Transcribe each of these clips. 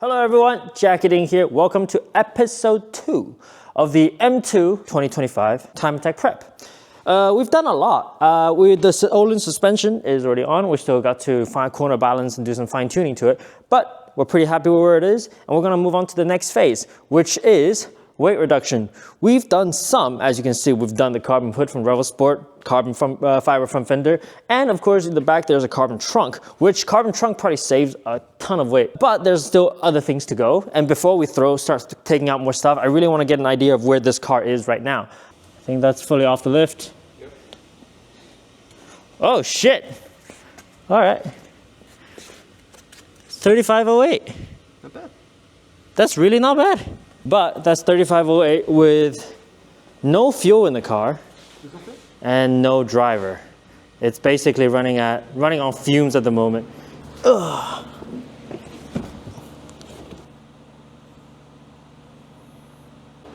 Hello everyone, Jacketing here. Welcome to episode 2 of the M2 2025 Time Attack Prep. We've done a lot. The Olin suspension is already on. We still got to find corner balance and do some fine tuning to it, but we're pretty happy with where it is, and we're gonna move on to the next phase, which is weight reduction. We've done some, as you can see, we've done the carbon hood from Revel Sport, carbon fiber front fender, and of course in the back there's a carbon trunk, which carbon trunk probably saves a ton of weight. But there's still other things to go, and before we start taking out more stuff, I really want to get an idea of where this car is right now. I think that's fully off the lift. Yep. Oh shit! All right. 3508. Not bad. That's really not bad. But that's 3508 with no fuel in the car and no driver. It's basically running on fumes at the moment. Ugh.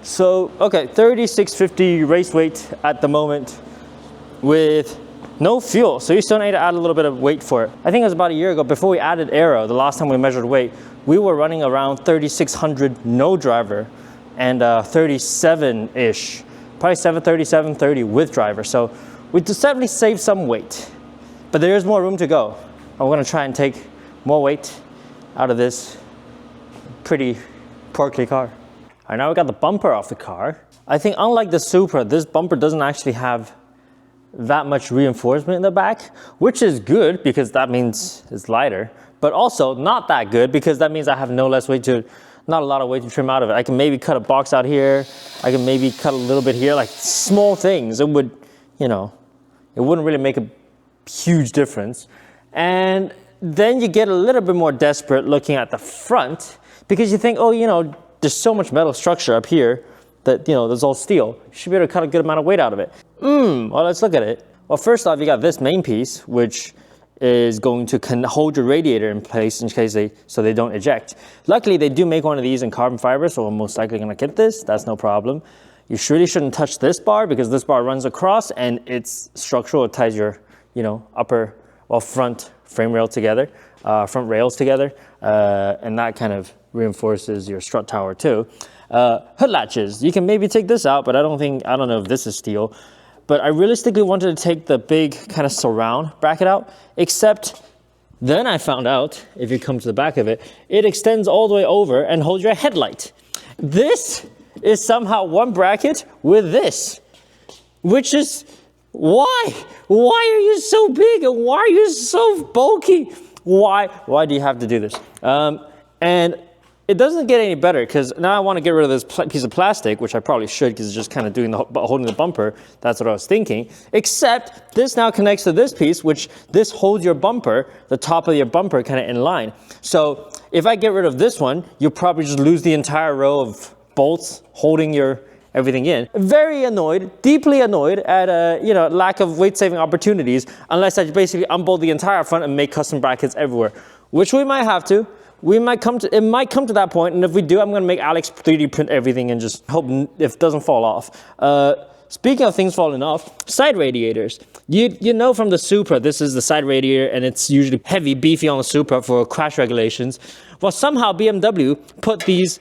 So, okay, 3650 race weight at the moment with no fuel. So you still need to add a little bit of weight for it. I think it was about a year ago, before we added aero, the last time we measured weight, we were running around 3600 no driver and 37-ish, probably 730, 730 with driver. So we definitely saved some weight, but there is more room to go. I'm gonna try and take more weight out of this pretty portly car. All right, now we got the bumper off the car. I think unlike the Supra, this bumper doesn't actually have that much reinforcement in the back, which is good because that means it's lighter, but also not that good because that means I have not a lot of weight to trim out of it. I can maybe cut a box out here. I can maybe cut a little bit here, like small things. It would, it wouldn't really make a huge difference. And then you get a little bit more desperate looking at the front because you think, oh, there's so much metal structure up here that, there's all steel. You should be able to cut a good amount of weight out of it. Well, let's look at it. Well, first off, you got this main piece, which is going to hold your radiator in place in case so they don't eject. Luckily, they do make one of these in carbon fiber, so I'm most likely gonna get this. That's no problem. You really shouldn't touch this bar because this bar runs across and it's structural. It ties your, front frame rail together, front rails together, and that kind of reinforces your strut tower too. Hood latches, you can maybe take this out, but I don't know if this is steel. But I realistically wanted to take the big kind of surround bracket out, except then I found out, if you come to the back of it, it extends all the way over and holds your headlight. This is somehow one bracket with this, which is, why? Why are you so big and why are you so bulky? Why do you have to do this? And it doesn't get any better because now I want to get rid of this piece of plastic, which I probably should because it's just kind of holding the bumper. That's what I was thinking. Except this now connects to this piece, which this holds your bumper, the top of your bumper kind of in line. So if I get rid of this one, you'll probably just lose the entire row of bolts holding your everything in. Very annoyed, deeply annoyed at lack of weight saving opportunities unless I basically unbolt the entire front and make custom brackets everywhere, which we might have to. It might come to that point, and if we do, I'm gonna make Alex 3D print everything and just hope it doesn't fall off. Speaking of things falling off, side radiators. You know from the Supra, this is the side radiator, and it's usually heavy, beefy on the Supra for crash regulations. Well, somehow BMW put these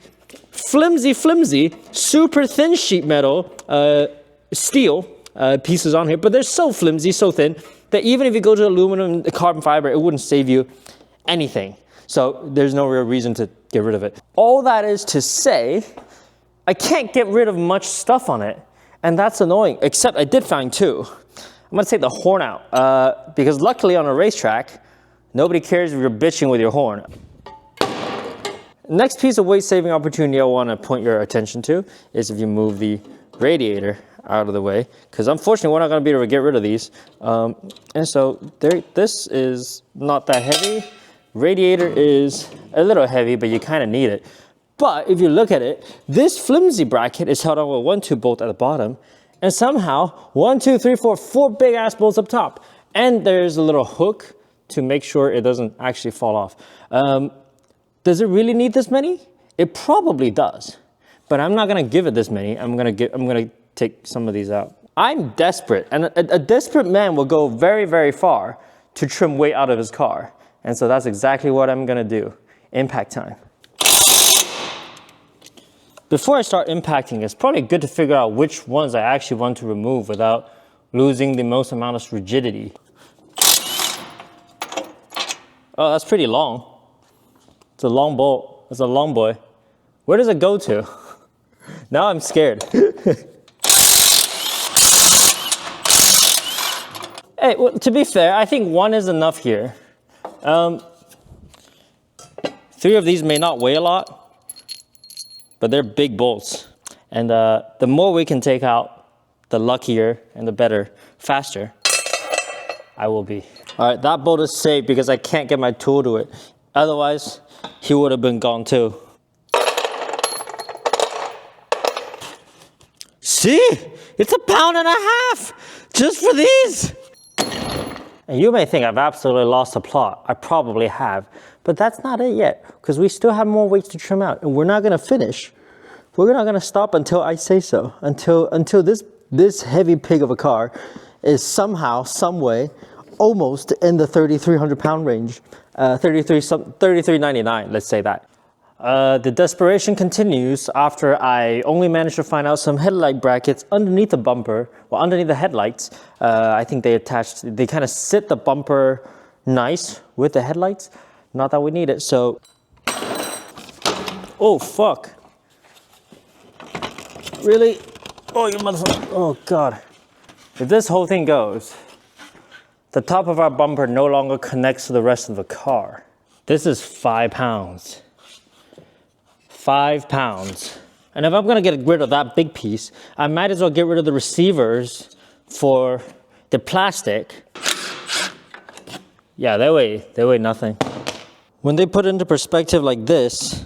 flimsy, super thin sheet metal, steel pieces on here, but they're so flimsy, so thin, that even if you go to aluminum, carbon fiber, it wouldn't save you anything. So there's no real reason to get rid of it. All that is to say, I can't get rid of much stuff on it, and that's annoying, except I did find two. I'm gonna take the horn out, because luckily on a racetrack, nobody cares if you're bitching with your horn. Next piece of weight saving opportunity I wanna point your attention to is if you move the radiator out of the way, because unfortunately we're not gonna be able to get rid of these. And so this is not that heavy. Radiator is a little heavy, but you kind of need it. But if you look at it, this flimsy bracket is held on with 1-2 bolt at the bottom, and somehow 4 big ass bolts up top. And there's a little hook to make sure it doesn't actually fall off. Does it really need this many? It probably does, but I'm not gonna give it this many. I'm gonna take some of these out. I'm desperate, and a desperate man will go very, very far to trim weight out of his car. And so that's exactly what I'm gonna do. Impact time. Before I start impacting, it's probably good to figure out which ones I actually want to remove without losing the most amount of rigidity. Oh, that's pretty long. It's a long bolt. It's a long boy. Where does it go to? Now I'm scared. Hey, well, to be fair, I think one is enough here. 3 of these may not weigh a lot, but they're big bolts. And the more we can take out, the luckier and the better, faster I will be. All right, that bolt is safe because I can't get my tool to it. Otherwise, he would have been gone too. See? It's £1.50 just for these. And you may think I've absolutely lost the plot. I probably have, but that's not it yet because we still have more weights to trim out and we're not gonna finish. We're not gonna stop until I say so, until this heavy pig of a car is somehow, some way, almost in the 3,300 pound range. 33.99, let's say that. The desperation continues after I only managed to find out some headlight brackets underneath the bumper, well, underneath the headlights. I think they kind of sit the bumper nice with the headlights. Not that we need it, so. Oh, fuck. Really? Oh, you motherfucker. Oh, God. If this whole thing goes, the top of our bumper no longer connects to the rest of the car. This is 5 pounds. 5 pounds. And if I'm gonna get rid of that big piece, I might as well get rid of the receivers for the plastic. Yeah, they weigh nothing. When they put it into perspective like this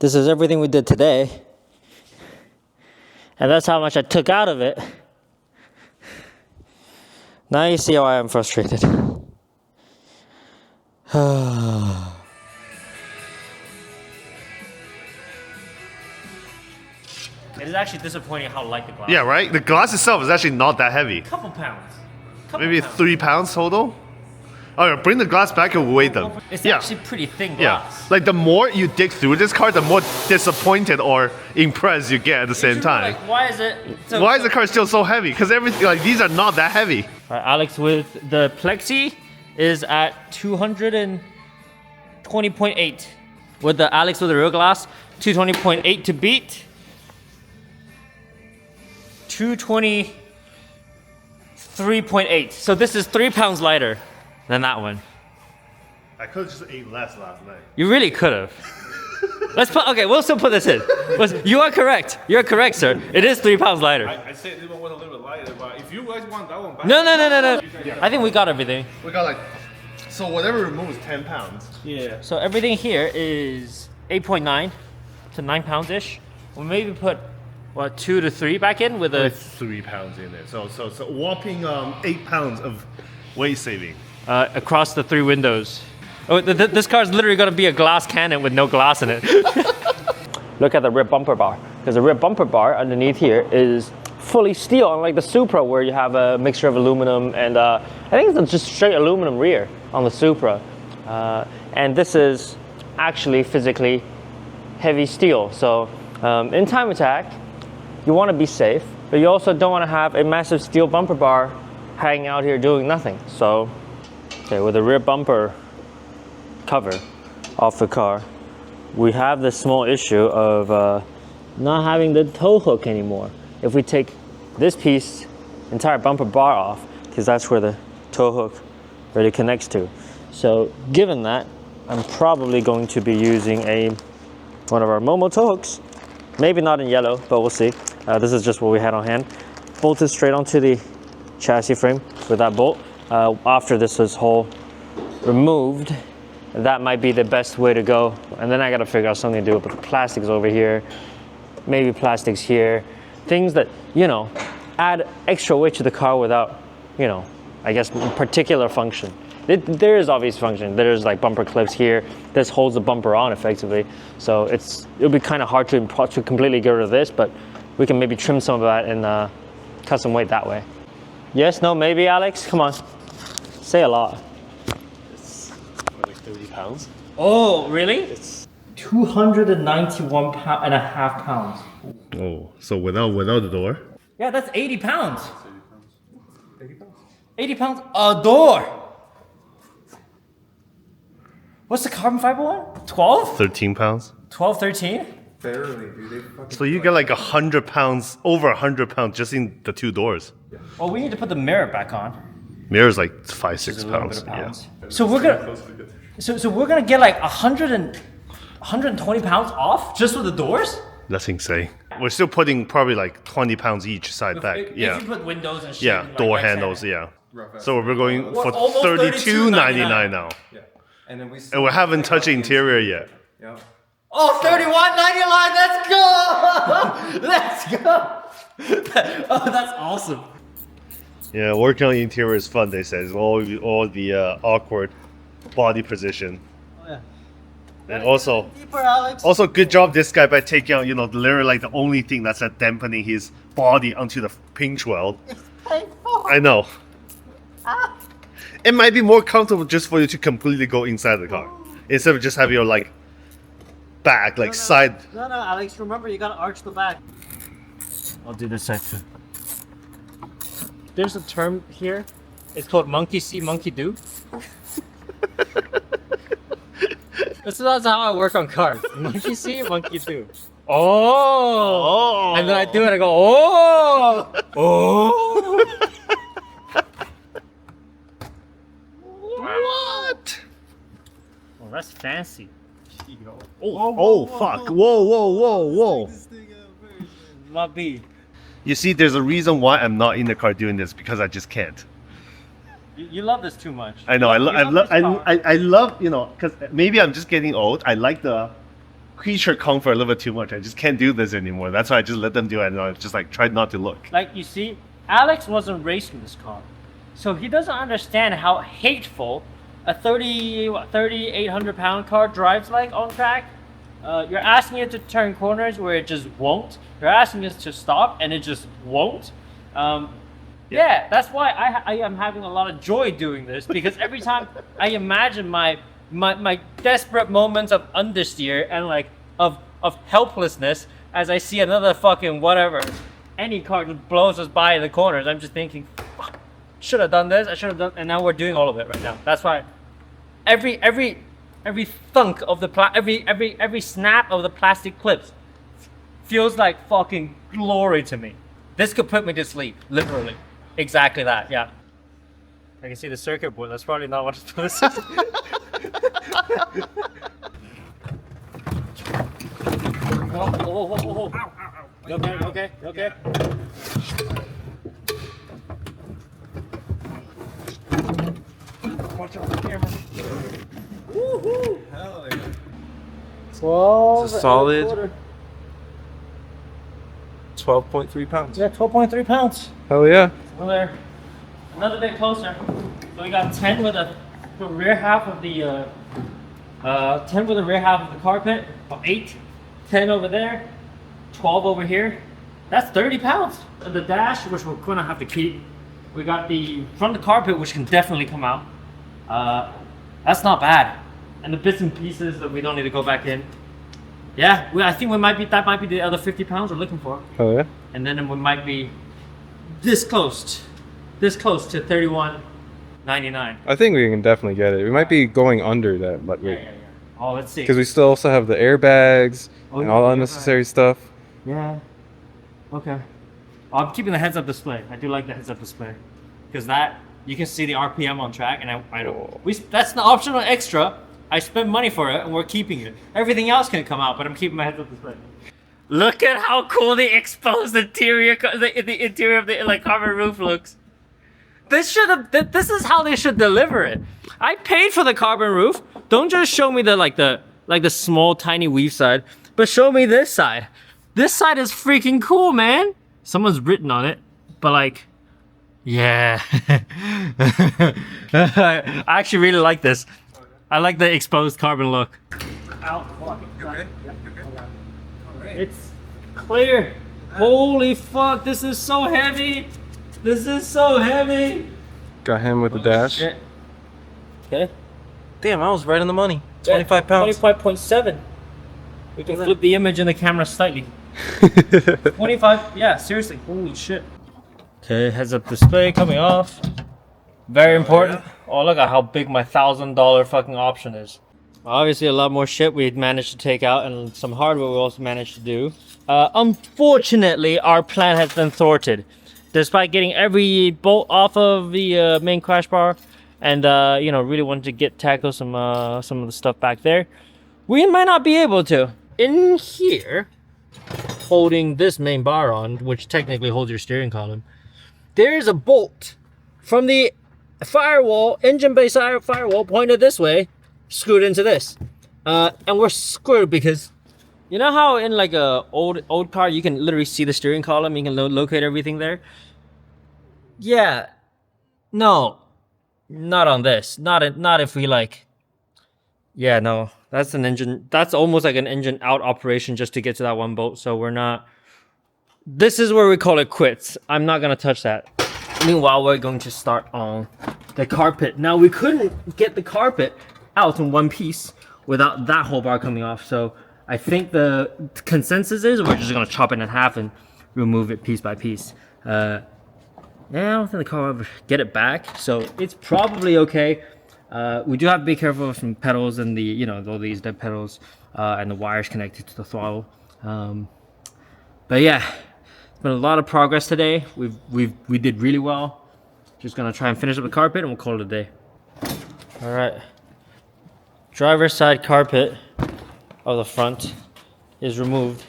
is everything we did today. And that's how much I took out of it. Now you see why I'm frustrated. It is actually disappointing how light the glass is. Yeah, right? The glass itself is actually not that heavy. Couple pounds. Maybe 3 pounds total? Oh, yeah, bring the glass back and we'll weigh them. It's actually pretty thin glass. Yeah, like the more you dig through this car, the more disappointed or impressed you get at the same time. Like, why is the car still so heavy? Because everything, like these are not that heavy. All right, Alex with the Plexi is at 220.8. With the Alex with the real glass, 220.8 to beat. 223.8. So this is 3 pounds lighter than that one. I could have just ate less last night. You really could have. Okay, we'll still put this in. You are correct. You're correct, sir. It is 3 pounds lighter. I said this one was a little bit lighter, but if you guys want that one back. No. I think we got everything. We got so whatever removes 10 pounds. Yeah. So everything here is 8.9 to 9 pounds-ish. We'll maybe put, 2 to 3 back in with a... 3 pounds in it. So whopping 8 pounds of weight saving. Across the 3 windows. Oh, this car is literally going to be a glass cannon with no glass in it. Look at the rear bumper bar. Because the rear bumper bar underneath here is fully steel, unlike the Supra where you have a mixture of aluminum and I think it's just straight aluminum rear on the Supra. And this is actually physically heavy steel. So in time attack, you want to be safe, but you also don't want to have a massive steel bumper bar hanging out here doing nothing. So, okay, with the rear bumper cover off the car, we have this small issue of not having the tow hook anymore. If we take this piece, entire bumper bar off, because that's where the tow hook really connects to. So given that, I'm probably going to be using one of our Momo tow hooks. Maybe not in yellow, but we'll see. This is just what we had on hand. Bolted straight onto the chassis frame with that bolt. After this is whole removed, that might be the best way to go. And then I gotta figure out something to do with the plastics over here, maybe plastics here. Things that, add extra weight to the car without, I guess, particular function. There is obvious function. There's like bumper clips here. This holds the bumper on effectively. So it'll be kind of hard to completely get rid of this, but we can maybe trim some of that and cut some weight that way. Yes, no, maybe, Alex? Come on. Say a lot. It's like 30 pounds. Oh, really? It's 291 and a half pounds. Oh, so without the door? Yeah, that's 80 pounds. 80 pounds a door. What's the carbon fiber one? 12? 13 pounds. 12, 13? Barely, dude. They fucking So you get like 100 pounds, over 100 pounds just in the two doors. Well, we need to put the mirror back on. Mirror's like 5, Which 6 is a little pounds. bit of pounds. Yeah. So we're gonna, so we're gonna get like 120 pounds off just with the doors? That's insane. We're still putting probably like 20 pounds each side back. If Yeah. you put windows and shit. Yeah, like door right handles, side. yeah. rough So we're going We're for almost $32.99 now. Yeah. And then we. And we haven't touched the interior yet. Yeah. Oh, $31.99, let's go! Let's go! Oh, that's awesome. Yeah, working on the interior is fun, they say. It's all the awkward body position. Oh, yeah. And also, Deeper, Alex. also good job this guy by taking out, literally like the only thing that's dampening his body onto the pinch weld. I know. It might be more comfortable just for you to completely go inside the car instead of just having your like back, like side. No, Alex, remember you gotta arch the back. I'll do this side too. There's a term here. It's called monkey see, monkey do. That's how I work on cars. Monkey see, monkey do. Oh! And then I do it, I go, oh! Oh! What? Oh, that's fancy. Oh, fuck. Whoa. Might be. You see, there's a reason why I'm not in the car doing this because I just can't. You love this too much. I know. I love, because maybe I'm just getting old. I like the creature comfort a little bit too much. I just can't do this anymore. That's why I just let them do it. And I just like try not to look. Like, you see, Alex wasn't racing this car. So he doesn't understand how hateful a 3,800 pound car drives like on track. You're asking it to turn corners where it just won't. You're asking it to stop and it just won't. Yeah, that's why I am having a lot of joy doing this, because every time I imagine my desperate moments of understeer and like of helplessness as I see another fucking whatever, any car just blows us by in the corners, I'm just thinking, fuck, should have done this, I should have done, and now we're doing all of it right now. That's why every thunk of the every snap of the plastic clips feels like fucking glory to me. This could put me to sleep, literally. Exactly that, yeah. I can see the circuit board. That's probably not what it's supposed to be. Whoa. Okay. Watch out the camera. Woohoo! Hell yeah. 12. It's a solid 12.3 pounds. Yeah, 12.3 pounds. Hell yeah. Another bit closer. So we got 10 with the rear half of the 10 with the rear half of the carpet. 8, 10 over there, 12 over here. That's 30 pounds. The dash, which we're gonna have to keep. We got the front of the carpet, which can definitely come out. That's not bad. And the bits and pieces that we don't need to go back in. Yeah, I think that might be the other 50 pounds we're looking for. Hell yeah. And then we might be this close to $31.99. I think we can definitely get it. We might be going under that, but Yeah. Oh, let's see. because we still also have the airbags Oh, and yeah, all the unnecessary stuff. Yeah. Okay. I'm keeping the heads-up display. I do like the heads-up display, because that you can see the RPM on track, and I don't. That's the optional extra. I spend money for it, and we're keeping it. Everything else can come out, but I'm keeping my heads-up display. Look at how cool the exposed interior, the interior of the carbon roof looks. This is how they should deliver it. I paid for the carbon roof. Don't just show me the small tiny weave side, but show me this side. This side is freaking cool, man. Someone's written on it, but yeah. I actually really like this. I like the exposed carbon look. Ow, fuck. Okay. It's clear. Holy fuck, this is so heavy. This is so heavy. Got him with the dash. Shit. Okay. Damn, I was right on the money. 25 pounds. 25.7. We can flip the image in the camera slightly. 25, yeah, seriously, holy shit. Okay, heads up display coming off. Very important. Oh, look at how big my $1,000 fucking option is. Obviously a lot more shit we managed to take out, and some hardware we also managed to do. Unfortunately, our plan has been thwarted. Despite getting every bolt off of the main crash bar, and you know, really wanted to tackle some of the stuff back there, we might not be able to. In here, holding this main bar on, which technically holds your steering column, there is a bolt from the firewall, engine bay firewall, pointed this way, screwed into this, and we're screwed because you know how in like a old car you can literally see the steering column, you can locate everything there. Yeah, no, not on this. Not if we like. Yeah, no, that's an engine. That's almost like an engine out operation just to get to that one bolt. So we're not. This is where we call it quits. I'm not gonna touch that. Meanwhile, we're going to start on the carpet. Now we couldn't get the carpet out in one piece without that whole bar coming off. So I think the consensus is we're just gonna chop it in half and remove it piece by piece. Yeah, I don't think the car will ever get it back, so it's probably okay. We do have to be careful with some pedals and the, you know, all these dead pedals and the wires connected to the throttle. But yeah, it's been a lot of progress today. We did really well. Just gonna try and finish up the carpet and we'll call it a day. All right. Driver's side carpet of the front is removed.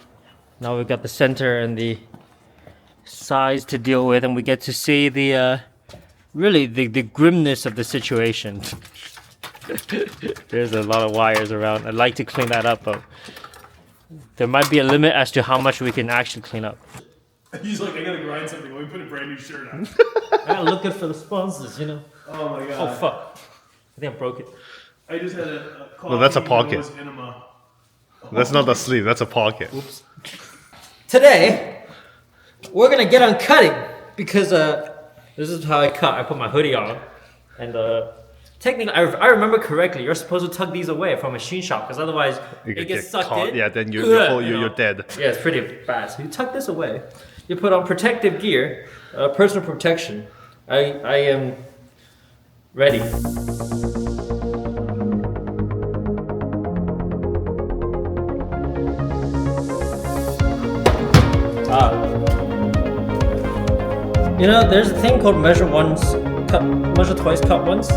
Now we've got the center and the sides to deal with, and we get to see the really the grimness of the situation. There's a lot of wires around. I'd like to clean that up, but there might be a limit as to how much we can actually clean up. He's like, I gotta grind something. Let me put a brand new shirt on. I gotta look good for the sponsors, you know. Oh my god. Oh fuck! I think I broke it. I just had a No, that's a pocket. nose enema. That's not a sleeve, that's a pocket. Oops. Today, we're gonna get on cutting because this is how I cut. I put my hoodie on, and technically, I remember correctly, you're supposed to tuck these away from a machine shop because otherwise You it could gets get sucked caught. in. Yeah, then You you're know. dead. Yeah, it's pretty bad. So you tuck this away. You put on protective gear, personal protection. I am ready. You know, there's a thing called measure twice, cut once.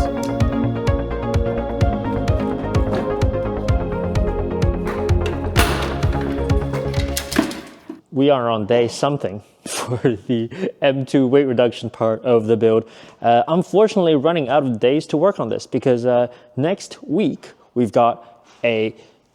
We are on day something for the M2 weight reduction part of the build. Unfortunately, running out of days to work on this because next week we've got a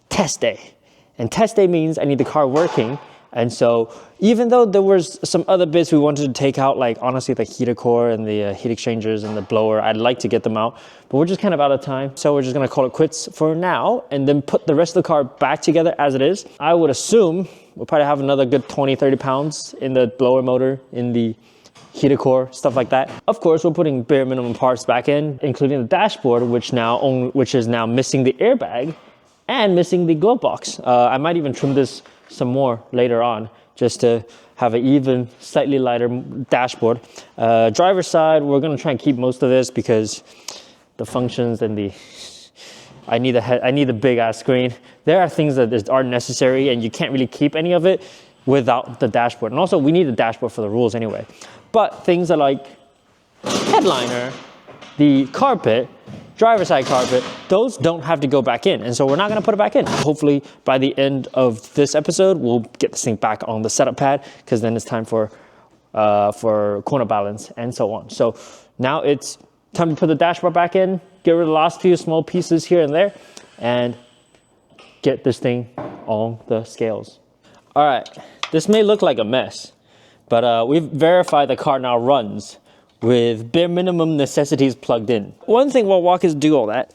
test day. And test day means I need the car working. And so even though there was some other bits we wanted to take out, like honestly the heater core and the heat exchangers and the blower, I'd like to get them out, but we're just kind of out of time. So we're just gonna call it quits for now and then put the rest of the car back together as it is. I would assume we'll probably have another good 20, 30 pounds in the blower motor, in the heater core, stuff like that. Of course, we're putting bare minimum parts back in, including the dashboard, which is now missing the airbag and missing the glove box. I might even trim this some more later on just to have an even slightly lighter dashboard. Driver's side, we're gonna try and keep most of this because the functions and I need a big ass screen. There are things that are necessary and you can't really keep any of it without the dashboard. And also we need the dashboard for the rules anyway. But things are like headliner, the carpet, driver's side carpet, those don't have to go back in. And so we're not gonna put it back in. Hopefully by the end of this episode, we'll get this thing back on the setup pad because then it's time for corner balance and so on. So now it's time to put the dashboard back in, get rid of the last few small pieces here and there, and get this thing on the scales. All right, this may look like a mess, but we've verified the car now runs with bare minimum necessities plugged in. One thing while walkers do all that,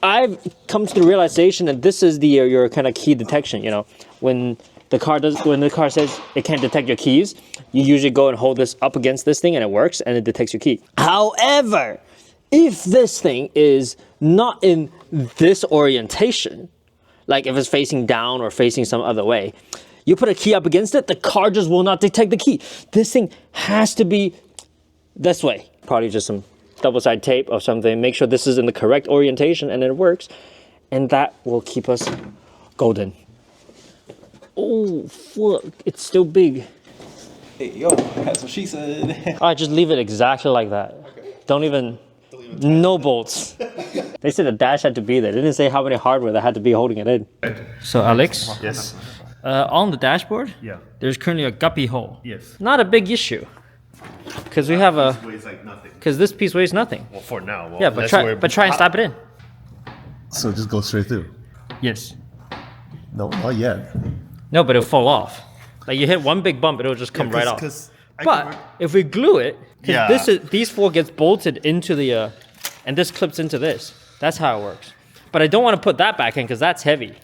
I've come to the realization that this is your kind of key detection. You know, when the car says it can't detect your keys, you usually go and hold this up against this thing and it works and it detects your key. However, if this thing is not in this orientation, like if it's facing down or facing some other way. You put a key up against it, the car just will not detect the key. This thing has to be this way. Probably just some double-sided tape or something. Make sure this is in the correct orientation and it works. And that will keep us golden. Oh, fuck, it's still big. Hey, yo, that's what she said. All right, just leave it exactly like that. Okay. Don't even no bolts. They said the dash had to be there. They didn't say how many hardware that had to be holding it in. So Alex, Yes. on the dashboard, Yeah. there's currently a guppy hole. Yes. Not a big issue, because we have a, Weighs like nothing. because this piece weighs nothing. Well, for now. Well, Yeah, but try and slap it in. So just go straight through. Yes. No, not yet. No, but it'll fall off. Like you hit one big bump, it'll just come right off. But if we glue it, Yeah. these four gets bolted into the, and this clips into this. That's how it works. But I don't want to put that back in because that's heavy.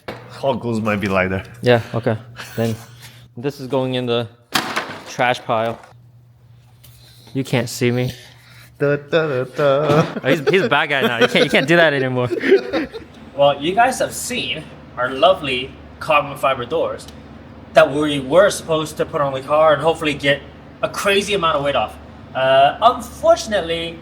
all goes might be lighter. Yeah. Okay. Then this is going in the trash pile. You can't see me. Da, da, da, da. Oh, he's a bad guy now. You can't do that anymore. Well, you guys have seen our lovely carbon fiber doors that we were supposed to put on the car and hopefully get a crazy amount of weight off. Unfortunately,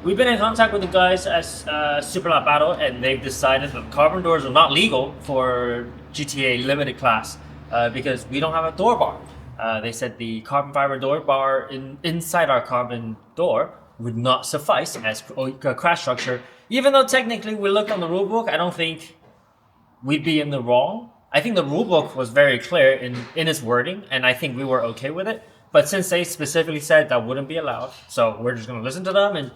we've been in contact with the guys at Superlap Battle, and they've decided that carbon doors are not legal for GTA Limited Class because we don't have a door bar. They said the carbon fiber door bar inside our carbon door would not suffice as a crash structure. Even though technically we looked on the rulebook, I don't think we'd be in the wrong. I think the rulebook was very clear in its wording, and I think we were okay with it. But since they specifically said that wouldn't be allowed, so we're just going to listen to them, and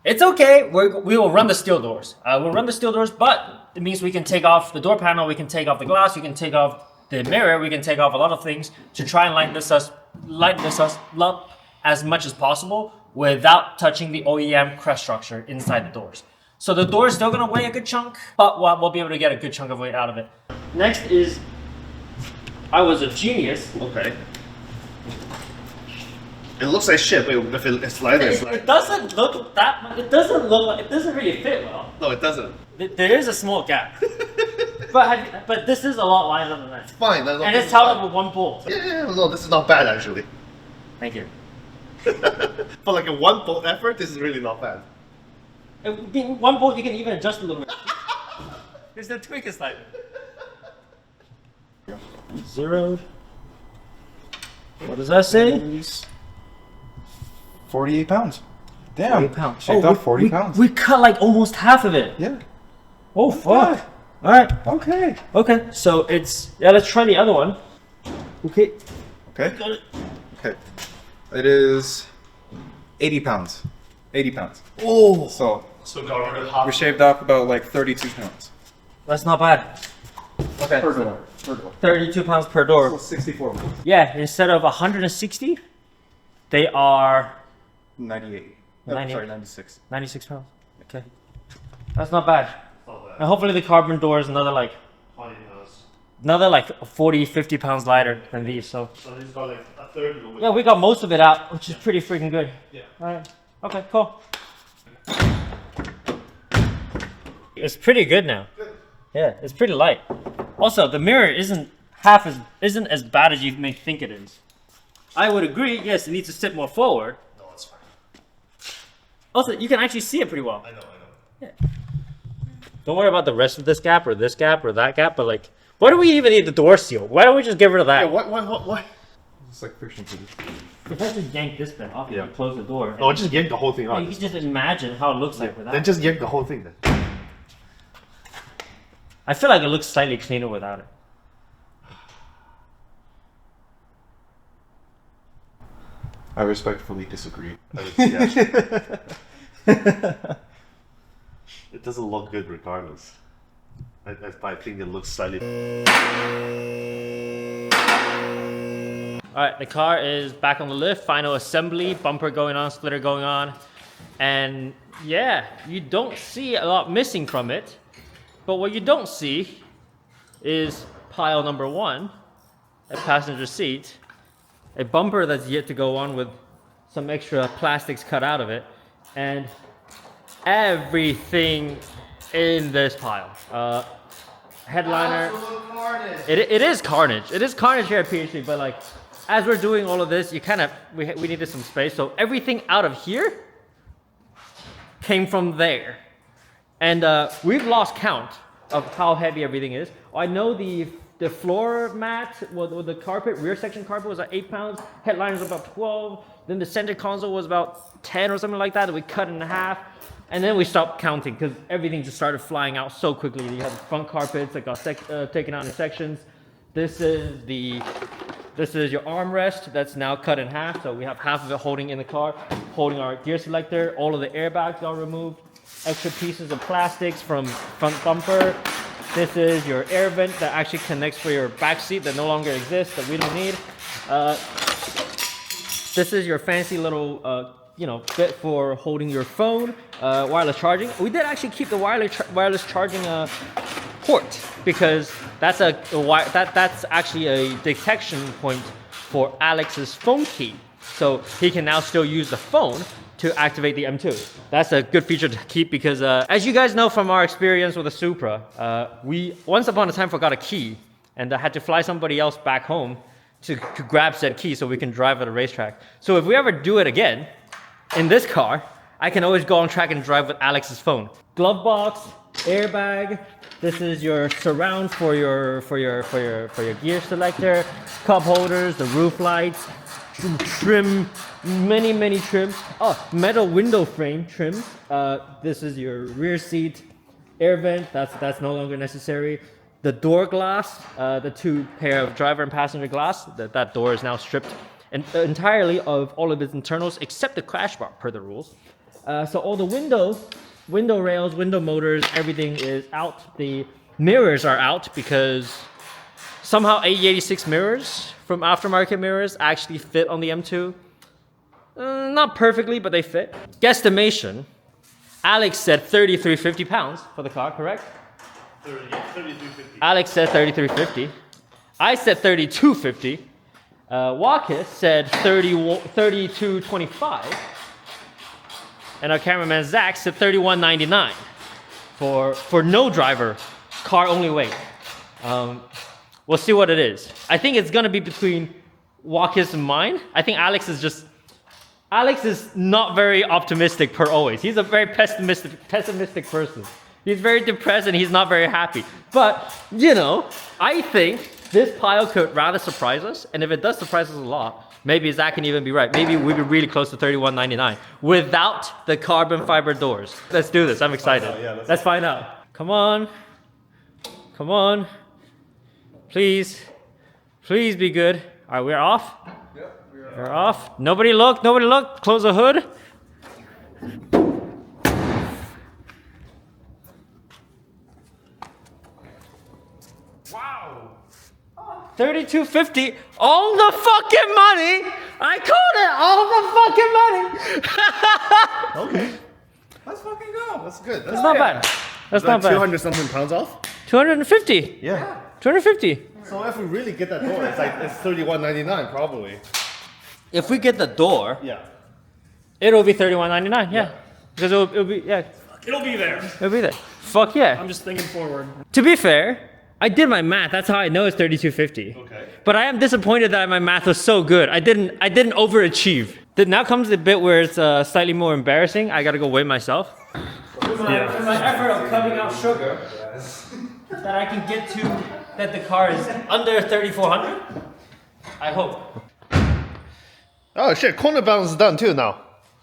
it's okay. We will run the steel doors. We'll run the steel doors, but it means we can take off the door panel, we can take off the glass, we can take off the mirror, we can take off a lot of things to try and lighten this up as much as possible without touching the OEM crash structure inside the doors. So the door is still going to weigh a good chunk, but we'll be able to get a good chunk of weight out of it. Next is, I was a genius. Okay. It looks like shit, but if it's lighter, it's lighter. It doesn't look that much. It doesn't really fit well. No, it doesn't. There is a small gap. but this is a lot lighter than that. Fine. And it's held up with one bolt. Yeah, no, this is not bad actually. Thank you. For like a one bolt effort, this is really not bad. One bolt you can even adjust a little bit. There's the tweak is like zeroed. What does that say? 48 pounds. Damn. 40 pounds. Shaved off 40 pounds. We cut like almost half of it. Yeah. Oh fuck. All right. Okay. Okay. So it's let's try the other one. Okay. Okay. Got it. Okay. It is 80 pounds. 80 pounds. Oh. So got rid of half. we shaved off about like 32 pounds. That's not bad. Okay. Per door. Per door. 32 pounds per door. So 64 pounds. Yeah, instead of 160, they are 98. No, 98. sorry, 96. 96 pounds. Okay. That's not bad. And hopefully the carbon door is another like 40, 50 pounds lighter than these. So this got like a third of the weight. yeah, we got most of it out, which is pretty freaking good. Yeah. All right. Okay, cool. It's pretty good now. Yeah, it's pretty light. Also, the mirror isn't as bad as you may think it is. I would agree. Yes, it needs to sit more forward. No, it's fine. Also, you can actually see it pretty well. I know. Yeah. Don't worry about the rest of this gap or that gap, but like, why do we even need the door seal? Why don't we just get rid of that? Yeah, what? It's like friction for this. If I just yank this bit off and close the door, No, just yank the whole thing you out. can just imagine how it looks like without. Then just yank the whole thing then. I feel like it looks slightly cleaner without it. I respectfully disagree. Yeah. It doesn't look good regardless. I think it looks slightly. All right, the car is back on the lift, final assembly, bumper going on, splitter going on. And yeah, you don't see a lot missing from it. But what you don't see is pile number one, a passenger seat, a bumper that's yet to go on with some extra plastics cut out of it, and everything in this pile. headliner. It is carnage. It is carnage here at PhD, but like, as we're doing all of this, we needed some space. So everything out of here came from there. And we've lost count of how heavy everything is. I know the floor mat, well, the carpet, rear section carpet was at 8 pounds. Headliner was about 12. Then the center console was about 10 or something like that. And we cut in half. And then we stopped counting because everything just started flying out so quickly. You have the front carpets that got taken out in sections. This is your armrest that's now cut in half. So we have half of it holding in the car, holding our gear selector. All of the airbags got removed. Extra pieces of plastics from front bumper. This is your air vent that actually connects for your back seat that no longer exists, that we don't need. This is your fancy little bit for holding your phone, wireless charging. We did actually keep the wireless charging port because that's that's actually a detection point for Alex's phone key. So he can now still use the phone to activate the M2. That's a good feature to keep because as you guys know from our experience with the Supra, we once upon a time forgot a key and had to fly somebody else back home to grab said key so we can drive at a racetrack. So if we ever do it again, in this car, I can always go on track and drive with Alex's phone. Glove box, airbag. This is your surround for your gear selector, cup holders, the roof lights, trim, many trims. Oh, metal window frame trims. This is your rear seat, air vent. That's no longer necessary. The door glass, the two pair of driver and passenger glass. That door is now stripped entirely of all of its internals except the crash bar per the rules. So all the window rails, window motors, everything is out. The mirrors are out because somehow A86 mirrors from aftermarket mirrors actually fit on the M2. Not perfectly, but they fit. Guesstimation, Alex said 3,350 pounds for the car, correct? 3350. Alex said 3,350. I said 3,250. Walkis said 32.25, and our cameraman Zach said 31.99 for no driver, car only weight. We'll see what it is. I think it's gonna be between Walkis and mine. I think Alex is not very optimistic per always. He's a very pessimistic person. He's very depressed and he's not very happy. But I think this pile could rather surprise us, and if it does surprise us a lot, maybe Zach can even be right. Maybe we'd be really close to 31.99 without the carbon fiber doors. Let's do this. I'm excited. Let's find out. Come on. Please be good. All right, we're off. Yep, we are. We're off. Nobody look. Close the hood. Wow. 3,250, all the fucking money. I called it, all the fucking money. Okay. Let's fucking go. That's good. That's not bad. That's not bad. 200 something pounds off? 250. Yeah. 250. So if we really get that door, it's 31.99 probably. If we get the door, Yeah. it'll be 31.99. Yeah. Because it'll be It'll be there. it'll be there. Fuck yeah. I'm just thinking forward. To be fair, I did my math. That's how I know it's 3,250. Okay. But I am disappointed that my math was so good. I didn't overachieve. Now comes the bit where it's slightly more embarrassing. I gotta go weigh myself. In my effort of cutting out sugar, that I can get to that the car is under 3,400. I hope. Oh shit, corner balance is done too now.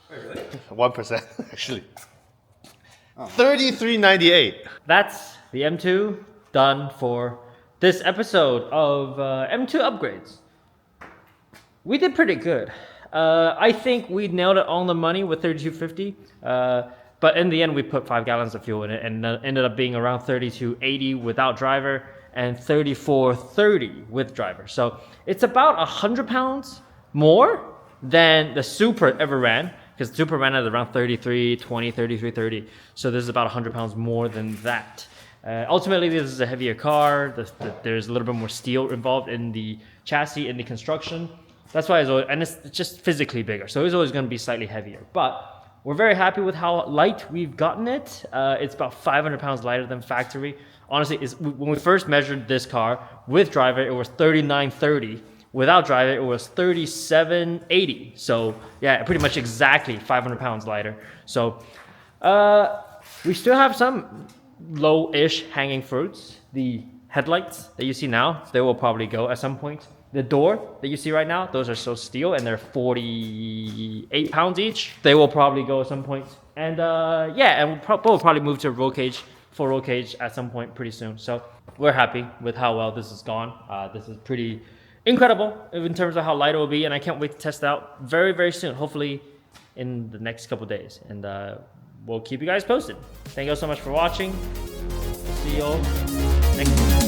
Wait, really? 1% actually. 33.98. That's the M2 done for this episode of M2 upgrades. We did pretty good. I think we nailed it on the money with 3,250. But in the end, we put 5 gallons of fuel in it and ended up being around 3,280 without driver and 3,430 with driver. So it's about 100 pounds more than the Supra ever ran, because the Supra ran at around 3320, 3330. So this is about 100 pounds more than that. Ultimately, this is a heavier car. There's a little bit more steel involved in the chassis, in the construction. That's why it's just physically bigger. So it's always going to be slightly heavier. But we're very happy with how light we've gotten it. It's about 500 pounds lighter than factory. Honestly, when we first measured this car with driver, it was 3930. Without driver, it was 3780. So yeah, pretty much exactly 500 pounds lighter. So we still have some low-ish hanging fruits. The headlights that you see now, they will probably go at some point. The door that you see right now, those are still steel and they're 48 pounds each. They will probably go at some point. And yeah, and we'll probably move to roll cage, full roll cage at some point pretty soon. So we're happy with how well this has gone. This is pretty incredible in terms of how light it will be, and I can't wait to test it out very, very soon, hopefully in the next couple days. And we'll keep you guys posted. Thank you all so much for watching. See you all next time.